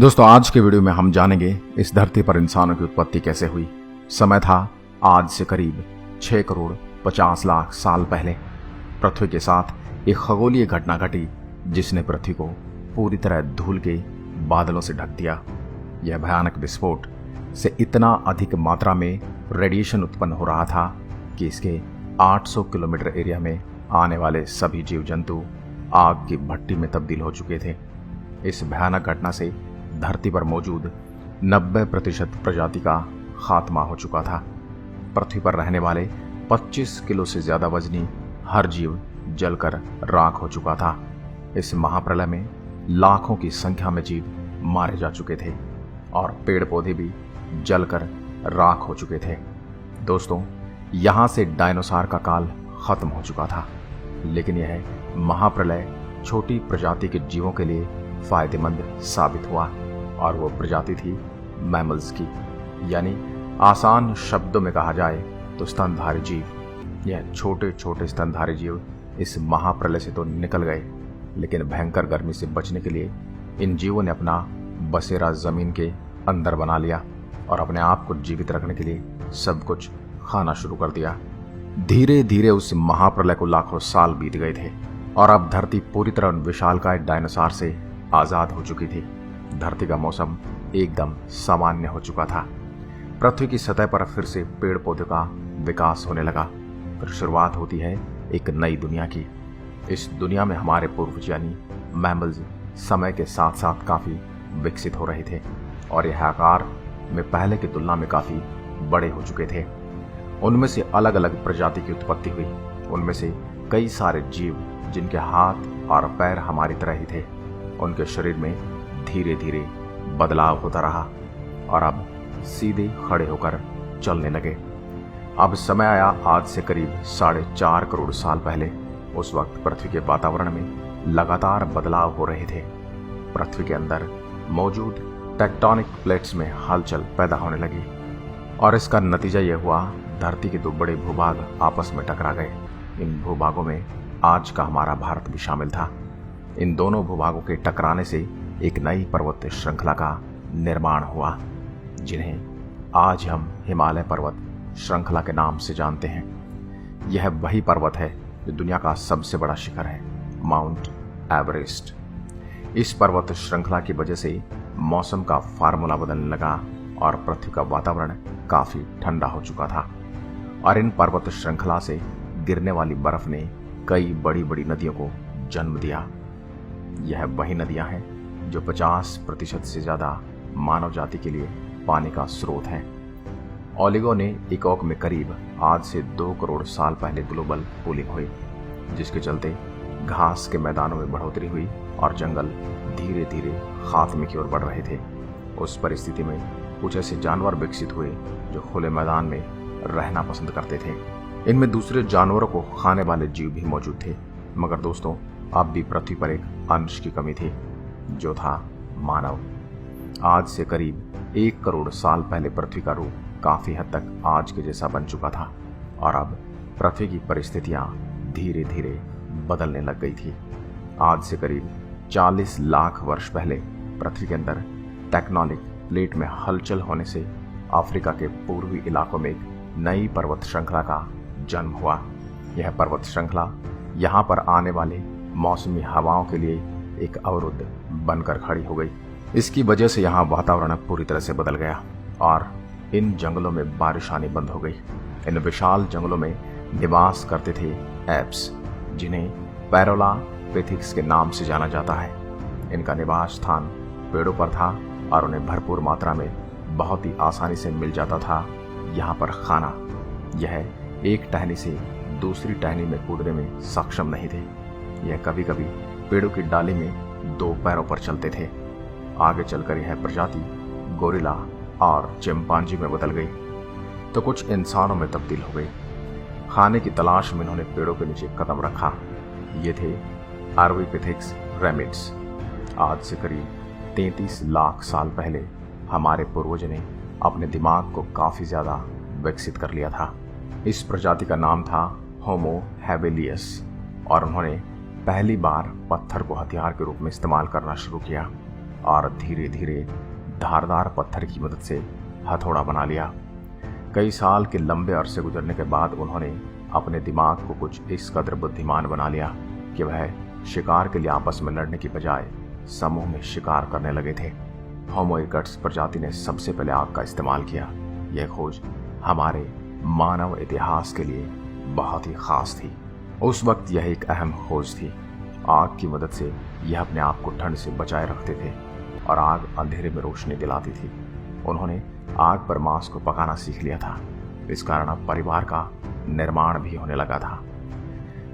दोस्तों, आज के वीडियो में हम जानेंगे इस धरती पर इंसानों की उत्पत्ति कैसे हुई। समय था आज से करीब 6 करोड़ 50 लाख साल पहले। पृथ्वी के साथ एक खगोलीय घटना घटी जिसने पृथ्वी को पूरी तरह धूल के बादलों से ढक दिया। यह भयानक विस्फोट से इतना अधिक मात्रा में रेडिएशन उत्पन्न हो रहा था कि इसके 800 किलोमीटर एरिया में आने वाले सभी जीव जंतु आग की भट्टी में तब्दील हो चुके थे। इस भयानक घटना से धरती पर मौजूद 90% प्रजाति का खात्मा हो चुका था। पृथ्वी पर रहने वाले 25 किलो से ज्यादा वजनी हर जीव जलकर राख हो चुका था। इस महाप्रलय में लाखों की संख्या में जीव मारे जा चुके थे और पेड़ पौधे भी जलकर राख हो चुके थे। दोस्तों, यहां से डायनासोर का काल खत्म हो चुका था, लेकिन यह महाप्रलय छोटी प्रजाति के जीवों के लिए फायदेमंद साबित हुआ और वो प्रजाति थी मैमल्स की, यानी आसान शब्दों में कहा जाए तो स्तनधारी जीव। यह छोटे छोटे स्तनधारी जीव इस महाप्रलय से तो निकल गए, लेकिन भयंकर गर्मी से बचने के लिए इन जीवों ने अपना बसेरा जमीन के अंदर बना लिया और अपने आप को जीवित रखने के लिए सब कुछ खाना शुरू कर दिया। धीरे धीरे उस महाप्रलय को लाखों साल बीत गए थे और अब धरती पूरी तरह उन विशालकाय डायनासोर से आजाद हो चुकी थी। धरती का मौसम एकदम सामान्य हो चुका था। पृथ्वी की सतह पर फिर से पेड़ पौधों का विकास होने लगा। फिर शुरुआत होती है एक नई दुनिया की। इस दुनिया में हमारे पूर्वज यानी मैमल्स समय के साथ साथ काफी विकसित हो रहे थे और यह आकार में पहले की तुलना में काफी बड़े हो चुके थे। उनमें से अलग अलग प्रजाति की उत्पत्ति हुई। उनमें से कई सारे जीव जिनके हाथ और पैर हमारी तरह ही थे, उनके शरीर में धीरे धीरे बदलाव होता रहा और अब सीधे खड़े होकर चलने लगे। अब समय आया आज से करीब 4.5 करोड़ साल पहले। उस वक्त पृथ्वी के वातावरण में लगातार बदलाव हो रहे थे। पृथ्वी के अंदर मौजूद टेक्टोनिक प्लेट्स में हलचल पैदा होने लगी और इसका नतीजा यह हुआ, धरती के दो बड़े भूभाग आपस में टकरा गए। इन भूभागों में आज का हमारा भारत भी शामिल था। इन दोनों भूभागों के टकराने से एक नई पर्वत श्रृंखला का निर्माण हुआ, जिन्हें आज हम हिमालय पर्वत श्रृंखला के नाम से जानते हैं। यह वही पर्वत है जो दुनिया का सबसे बड़ा शिखर है, माउंट एवरेस्ट। इस पर्वत श्रृंखला की वजह से मौसम का फार्मूला बदलने लगा और पृथ्वी का वातावरण काफी ठंडा हो चुका था और इन पर्वत श्रृंखला से गिरने वाली बर्फ ने कई बड़ी बड़ी नदियों को जन्म दिया। यह वही नदियां हैं जो 50% से ज्यादा मानव जाति के लिए पानी का स्रोत हैं। ओलिगो ने इकोक में करीब आज से 2 करोड़ साल पहले ग्लोबल कूलिंग हुई, जिसके चलते घास के मैदानों में बढ़ोतरी हुई और जंगल धीरे धीरे खात्मे की ओर बढ़ रहे थे। उस परिस्थिति में कुछ ऐसे जानवर विकसित हुए जो खुले मैदान में रहना पसंद करते थे। इनमें दूसरे जानवरों को खाने वाले जीव भी मौजूद थे, मगर दोस्तों अब भी पृथ्वी पर एक अंश की कमी थी, जो था मानव। आज से करीब 1 करोड़ साल पहले पृथ्वी का रूप काफी हद तक आज के जैसा बन चुका था और अब पृथ्वी की परिस्थितियां धीरे धीरे बदलने लग गई थी। आज से करीब 40 लाख वर्ष पहले पृथ्वी के अंदर टेक्टोनिक प्लेट में हलचल होने से अफ्रीका के पूर्वी इलाकों में एक नई पर्वत श्रृंखला का जन्म हुआ। यह पर्वत श्रृंखला यहाँ पर आने वाले मौसमी हवाओं के लिए एक अवरुद्ध बनकर खड़ी हो गई। इसकी वजह से यहाँ वातावरण पूरी तरह से बदल गया और इन जंगलों में बारिश आनी बंद हो गई। इन विशाल जंगलों में निवास करते थे एप्स, जिन्हें पैरोलापिथिक्स के नाम से जाना जाता है। इनका निवास स्थान पेड़ों पर था और उन्हें भरपूर मात्रा में बहुत ही आसानी से मिल जाता था यहाँ पर खाना। यह एक टहनी से दूसरी टहनी में कूदने में सक्षम नहीं थे। यह कभी कभी पेड़ों की डाली में 2 पैरों पर चलते थे। आगे चलकर यह प्रजाति गोरिल्ला और चिंपांजी में बदल गई तो कुछ इंसानों में तब्दील हो गई। खाने की तलाश में इन्होंने पेड़ों के नीचे कदम रखा। ये थे आर्विपिथेक्स रेमिड्स। आज से करीब 33 लाख साल पहले हमारे पूर्वजों ने अपने दिमाग को काफी ज्यादा विकसित कर लिया था। इस प्रजाति का नाम था होमो हैबिलियस और उन्होंने पहली बार पत्थर को हथियार के रूप में इस्तेमाल करना शुरू किया। और धीरे धीरे धारदार पत्थर की मदद से हथौड़ा बना लिया। कई साल के लंबे अरसे गुजरने के बाद उन्होंने अपने दिमाग को कुछ इस कदर बुद्धिमान बना लिया कि वह शिकार के लिए आपस में लड़ने की बजाय समूह में शिकार करने लगे थे। होमो इरेक्टस प्रजाति ने सबसे पहले आग का इस्तेमाल किया। यह खोज हमारे मानव इतिहास के लिए बहुत ही खास थी। उस वक्त यह एक अहम खोज थी। आग की मदद से यह अपने आप को ठंड से बचाए रखते थे और आग अंधेरे में रोशनी दिलाती थी। उन्होंने आग पर मांस को पकाना सीख लिया था। इस कारण अब परिवार का निर्माण भी होने लगा था।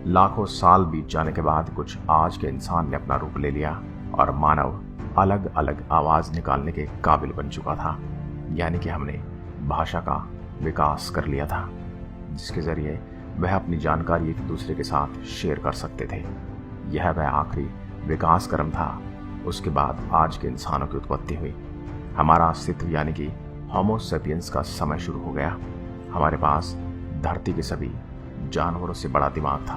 लाखों साल बीत जाने के बाद कुछ आज के इंसान ने अपना रूप ले लिया और मानव अलग अलग आवाज निकालने के काबिल बन चुका था। यानी कि हमने भाषा का विकास कर लिया था, जिसके जरिए वह अपनी जानकारी एक दूसरे के साथ शेयर कर सकते थे। यह वह आखिरी विकास क्रम था। उसके बाद आज के इंसानों की उत्पत्ति हुई। हमारा अस्तित्व यानी कि होमो सेपियंस का समय शुरू हो गया। हमारे पास धरती के सभी जानवरों से बड़ा दिमाग था।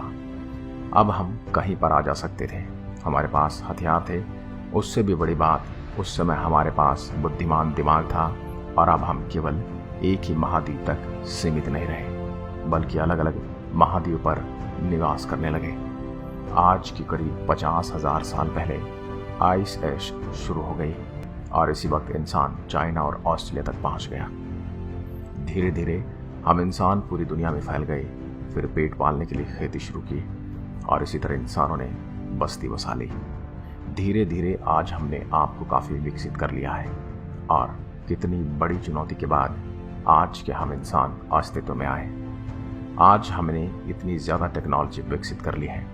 अब हम कहीं पर आ जा सकते थे। हमारे पास हथियार थे। उससे भी बड़ी बात, उस समय हमारे पास बुद्धिमान दिमाग था और अब हम केवल एक ही महाद्वीप तक सीमित नहीं रहे, बल्कि अलग अलग महाद्वीप पर निवास करने लगे। आज की करीब 50,000 साल पहले आइस एज शुरू हो गई और इसी वक्त इंसान चाइना और ऑस्ट्रेलिया तक पहुंच गया। धीरे धीरे हम इंसान पूरी दुनिया में फैल गए। फिर पेट पालने के लिए खेती शुरू की और इसी तरह इंसानों ने बस्ती बसा ली। धीरे धीरे आज हमने आपको काफी विकसित कर लिया है और कितनी बड़ी चुनौती के बाद आज के हम इंसान अस्तित्व में आए। आज हमने इतनी ज्यादा टेक्नोलॉजी विकसित कर ली है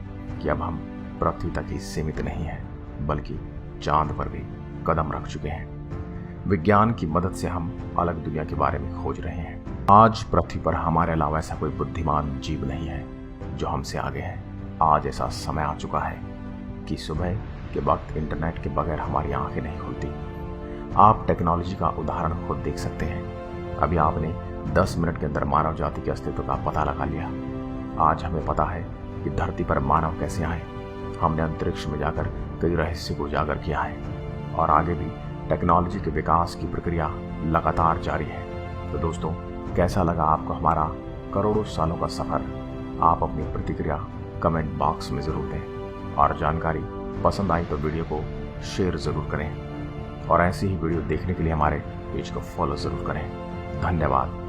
कि अब हम पृथ्वी तक ही सीमित नहीं है, बल्कि चांद पर भी कदम रख चुके हैं। विज्ञान की मदद से हम अलग दुनिया के बारे में खोज रहे हैं। आज पृथ्वी पर हमारे अलावा ऐसा कोई बुद्धिमान जीव नहीं है जो हमसे आगे है। आज ऐसा समय आ चुका है कि सुबह के वक्त इंटरनेट के बगैर हमारी आंखें नहीं खुलती। आप टेक्नोलॉजी का उदाहरण खुद देख सकते हैं। अभी आपने 10 मिनट के अंदर मानव जाति के अस्तित्व का पता लगा लिया। आज हमें पता है कि धरती पर मानव कैसे आए। हमने अंतरिक्ष में जाकर कई रहस्य को उजागर किया है और आगे भी टेक्नोलॉजी के विकास की प्रक्रिया लगातार जारी है। तो दोस्तों, कैसा लगा आपको हमारा करोड़ों सालों का सफर? आप अपनी प्रतिक्रिया कमेंट बॉक्स में जरूर दें और जानकारी पसंद आई तो वीडियो को शेयर जरूर करें और ऐसी ही वीडियो देखने के लिए हमारे पेज को फॉलो जरूर करें। धन्यवाद।